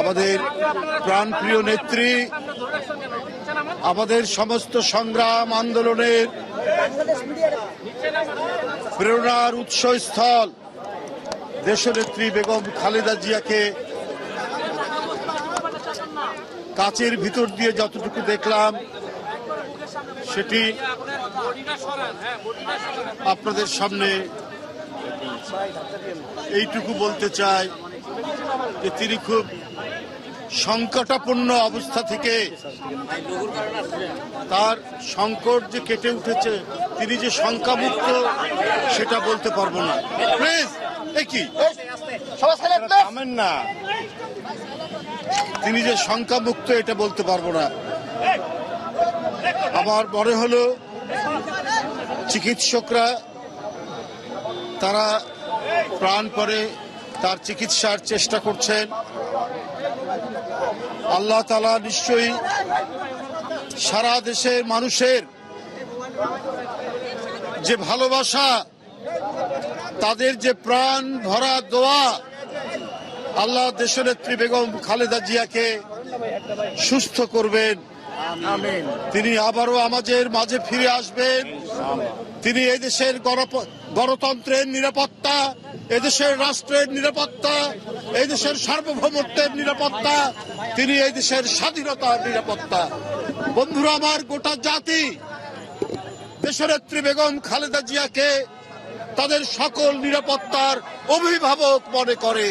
আমাদের প্রাণপ্রিয় নেত্রী, আমাদের সমস্ত সংগ্রাম আন্দোলনের প্রেরণার উৎসস্থল দেশনেত্রী বেগম খালেদা জিয়াকে কাচের ভিতর দিয়ে যতটুকু দেখলাম সেটি আপনাদের সামনে এইটুকু বলতে চাই যে তিনি খুব সংকটাপন্ন অবস্থা থেকে তার সংকট যে কেটে উঠেছে, তিনি যে শঙ্কামুক্ত সেটা বলতে পারবো না। প্লিজ না, তিনি যে শঙ্কামুক্ত এটা বলতে পারবো না। আমার মনে হলো চিকিৎসকরা তারা প্রাণপণে তার চিকিৎসার চেষ্টা করছেন। আল্লাহ তাআলা নিশ্চয়ই সারা দেশের মানুষের যে ভালোবাসা, তাদের যে প্রাণ ভরা দোয়া, আল্লাহ দেশনেত্রী বেগম খালেদা জিয়াকে সুস্থ করবেন। তিনি আবারও আমাদের মাঝে ফিরে আসবেন। তিনি এদেশের গণতন্ত্রের নিরাপত্তা, এদেশের রাষ্ট্রের নিরাপত্তা, এই দেশের সার্বভৌমত্বের নিরাপত্তা, তিনি এই দেশের স্বাধীনতার নিরাপত্তা। বন্ধুরা আমার, গোটা জাতি দেশনেত্রী বেগম খালেদা জিয়াকে তাদের সকল নিরাপত্তার অভিভাবক মনে করে।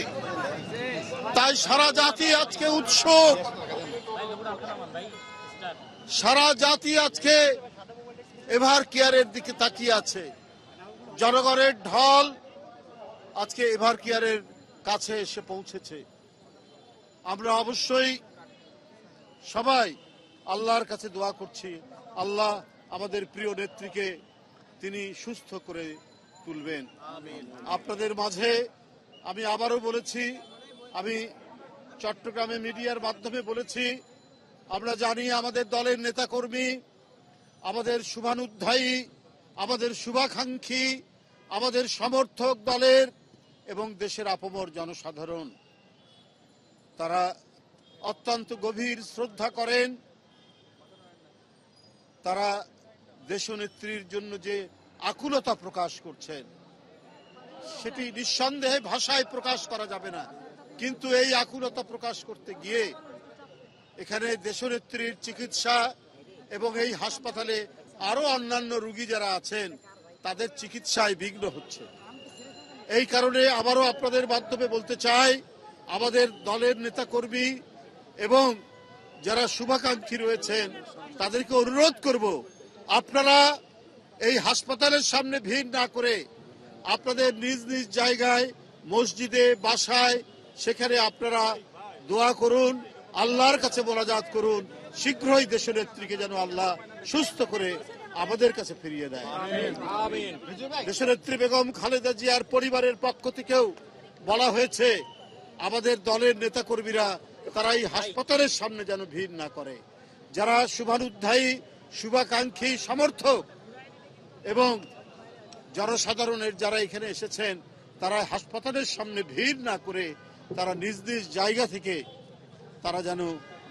তাই সারা জাতি আজকে উৎসুক, সারা জাতি আজকে এভার কেয়ারের দিকে তাকিয়ে আছে। জনগণের ঢল আজকে এভার কেয়ারের কাছে এসে পৌঁছেছে। আমরা অবশ্যই সবাই আল্লাহর কাছে দোয়া করছি, আল্লাহ আমাদের প্রিয় নেত্রীকে তিনি সুস্থ করে তুলবেন। আপনাদের মাঝে আমি আবারও বলেছি, আমি চট্টগ্রামে মিডিয়ার মাধ্যমে বলেছি, আমরা জানি আমাদের দলের নেতাকর্মী, আমাদের শুভানুধ্যায়ী, আমাদের শুভাকাঙ্ক্ষী, আমাদের সমর্থক দলের এবং দেশের আপামর জনসাধারণ তারা অত্যন্ত গভীর শ্রদ্ধা করেন। তারা দেশনেত্রীর জন্য যে আকুলতা প্রকাশ করছেন সেটি নিঃসন্দেহে ভাষায় প্রকাশ করা যাবে না, কিন্তু এই আকুলতা প্রকাশ করতে গিয়ে এখানে দেশনেত্রীর চিকিৎসা এবং এই হাসপাতালে আরো অন্যান্য রোগী যারা আছেন তাদের চিকিৎসায় বিঘ্ন হচ্ছে। এই কারণে আবারও আপনাদের মাধ্যমে বলতে চাই, আমাদের দলের নেতাকর্মী এবং যারা শুভাকাঙ্ক্ষী রয়েছেন তাদেরকে অনুরোধ করব, আপনারা এই হাসপাতালের সামনে ভিড় না করে আপনাদের নিজ নিজ জায়গায়, মসজিদে, বাসায়, সেখানে আপনারা দোয়া করুন, আল্লাহর কাছে মোনাজাত করুন, শীঘ্রই দেশনেত্রীকে যেন আল্লাহ সুস্থ করে আমাদের কাছে ফিরিয়ে দেয়। দেশনেত্রী বেগম খালেদা জিয়ার পরিবারের পক্ষ থেকেও বলা হয়েছে, আমাদের দলের নেতাকর্মীরা তারা এই হাসপাতালের সামনে যেন ভিড় না করে। যারা শুভানুধ্যায়ী, শুভাকাঙ্ক্ষী, সমর্থক এবং জনসাধারণের যারা এখানে এসেছেন তারা হাসপাতালের সামনে ভিড় না করে তারা নিজ নিজ জায়গা থেকে তারা যেন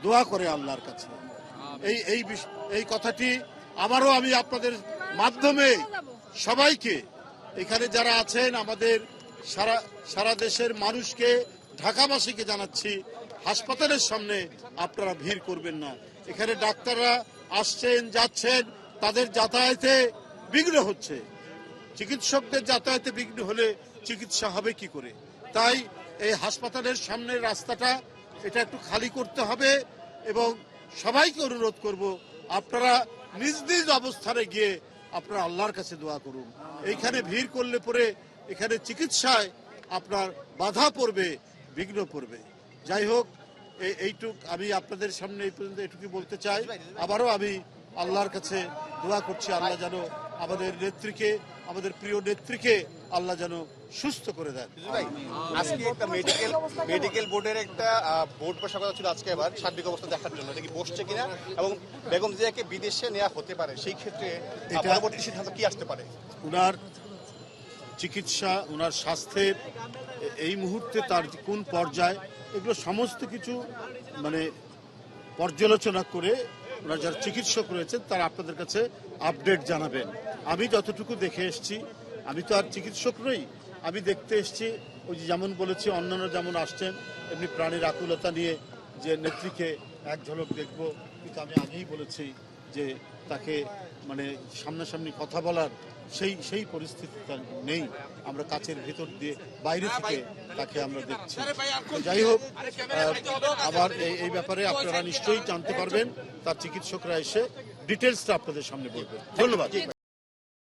দোয়া করে আল্লাহর কাছে। এই কথাটি আমারও আমি আপনাদের মাধ্যমে সবাইকে, এখানে যারা আছেন আমাদের সারা দেশের মানুষকে, ঢাকাবাসীকে জানাচ্ছি, হাসপাতালের সামনে আপনারা ভিড় করবেন না। এখানে ডাক্তাররা আসছেন যাচ্ছেন, তাদের যাতায়াতে বিঘ্ন হচ্ছে। চিকিৎসকদের যাতায়াতে বিঘ্ন হলে চিকিৎসা হবে কি করে? তাই এই হাসপাতালের সামনের রাস্তাটা এটা একটু খালি করতে হবে এবং সবাইকে অনুরোধ করব, আপনারা নিজ নিজ অবস্থানে গিয়ে আপনারা আল্লাহর কাছে দোয়া করুন। এইখানে ভিড় করলে পরে এখানে চিকিৎসায় আপনার বাধা পড়বে, বিঘ্ন পড়বে। যাই হোক, এইটুক আমি আপনাদের সামনে এই পর্যন্ত এটুকু বলতে চাই। আবারও আমি আল্লাহর কাছে দোয়া করছি, আল্লাহ যেন আমাদের নেত্রীকে, আমাদের প্রিয় নেত্রীকে আল্লাহ যেন সুস্থ করে দেন। আজকে একটা মেডিকেল বোর্ডের একটা বোর্ড বসার কথা ছিল আজকে, এবার সার্বিক অবস্থা দেখার জন্য, এটা কি বসছে কিনা এবং বেগম জিয়াকে বিদেশে নেওয়া হতে পারে, সেই ক্ষেত্রে পরবর্তী সিদ্ধান্ত কি আসতে পারে? চিকিৎসা, ওনার স্বাস্থ্যের এই মুহূর্তে তার কোন পর্যায়ে, এগুলো সমস্ত কিছু মানে পর্যালোচনা করে ওনার যারা চিকিৎসক রয়েছেন তারা আপনাদের কাছে আপডেট জানাবেন। আমি যতটুকু দেখে এসেছি, আমি তো আর চিকিৎসক নই, আমি দেখতে এসেছি ওই যে যেমন বলেছি অন্যান্য যেমন আসছেন এমনি প্রাণীর আকুলতা নিয়ে যে নেত্রীকে এক ঝলক দেখব, কিন্তু আমি আগেই বলেছি যে তাকে মানে সামনাসামনি কথা বলার সেই পরিস্থিতি তার নেই। আমরা কাচের ভেতর দিয়ে বাইরে থেকে তাকে আমরা দেখছি। তো যাই হোক, আবার এই ব্যাপারে আপনারা নিশ্চয়ই জানতে পারবেন, তার চিকিৎসকরা এসে ডিটেলসটা আপনাদের সামনে বলবেন। ধন্যবাদ।